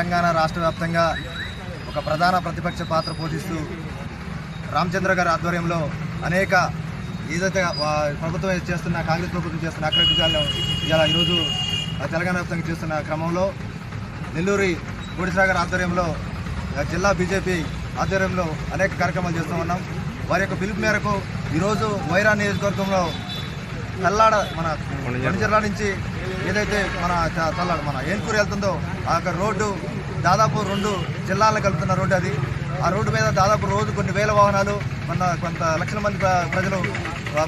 తెలంగాణ రాష్ట్ర వ్యాప్తంగా ఒక ప్రధాన ప్రతిపక్ష పాత్ర పోషిస్తూ రామచంద్ర గారి ఆధ్వర్యంలో అనేక ఏదైతే ప్రభుత్వం చేస్తున్న కాంగ్రెస్ ప్రభుత్వం చేస్తున్న అక్రమాలను ఇలా ఈరోజు తెలంగాణ వ్యాప్తంగా చేస్తున్న క్రమంలో నెల్లూరి కోడిసాగర్ ఆధ్వర్యంలో జిల్లా బీజేపీ ఆధ్వర్యంలో అనేక కార్యక్రమాలు చేస్తూ ఉన్నాం. వారి యొక్క పిలుపు మేరకు ఈరోజు వైరా నియోజకవర్గంలో తల్లాడ మన జిల్లా నుంచి ఏదైతే మన ఏన్కూరు వెళ్తుందో ఆ రోడ్డు దాదాపు 2 జిల్లాలను కలుపుతున్న రోడ్డు అది. ఆ రోడ్డు మీద దాదాపు రోజు కొన్ని వేల వాహనాలు కొంత లక్షల మంది ప్రజలు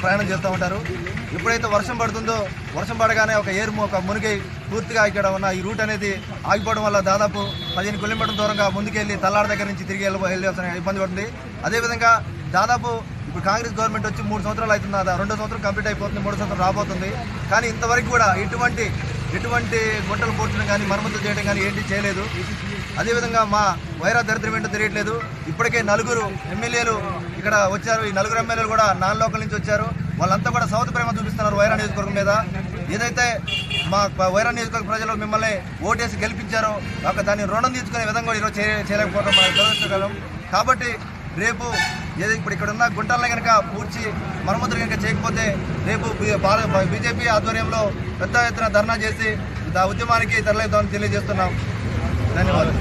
ప్రయాణం చేస్తూ ఉంటారు. ఎప్పుడైతే వర్షం పడుతుందో వర్షం పడగానే ఒక మునిగి పూర్తిగా ఇక్కడ ఉన్న ఈ రూట్ అనేది ఆగిపోవడం వల్ల దాదాపు 15 కిలోమీటర్ల దూరంగా ముందుకెళ్ళి తల్లాడ దగ్గర నుంచి తిరిగి వెళ్ళాల్సిన ఇబ్బంది పడుతుంది. అదేవిధంగా దాదాపు ఇప్పుడు కాంగ్రెస్ గవర్నమెంట్ వచ్చి 3 సంవత్సరాలు అవుతుంది. 2వ సంవత్సరం కంప్లీట్ అయిపోతుంది, 3వ సంవత్సరం రాబోతుంది. కానీ ఇంతవరకు కూడా ఎటువంటి గుంటలు పోర్చడం కానీ మరమ్మతులు చేయడం కానీ ఏంటి చేయలేదు. అదేవిధంగా మా వైరా దరిద్రం ఏంటో తెలియట్లేదు. ఇప్పటికే 4 ఎమ్మెల్యేలు ఇక్కడ వచ్చారు. ఈ 4 ఎమ్మెల్యేలు కూడా నాన్ లోకల్ నుంచి వచ్చారు. వాళ్ళంతా కూడా సౌత్ ప్రేమ చూపిస్తున్నారు వైరా నియోజకవర్గం మీద. ఏదైతే మా వైరా నియోజకవర్గ ప్రజలు మిమ్మల్ని ఓటేసి గెలిపించారో దాన్ని రుణం తీసుకునే విధంగా కూడా ఈరోజు చేయలేకపోవడం మనకు దురదృష్టకరం. కాబట్టి రేపు ఇప్పుడు ఇక్కడ ఉన్న గుంటలను కనుక పూడ్చి మరమ్మతులు కనుక చేయకపోతే రేపు బీజేపీ ఆధ్వర్యంలో పెద్ద ఎత్తున ధర్నా చేసి ఉద్యమానికి తరలిద్దామని తెలియజేస్తున్నాం. ధన్యవాదాలు.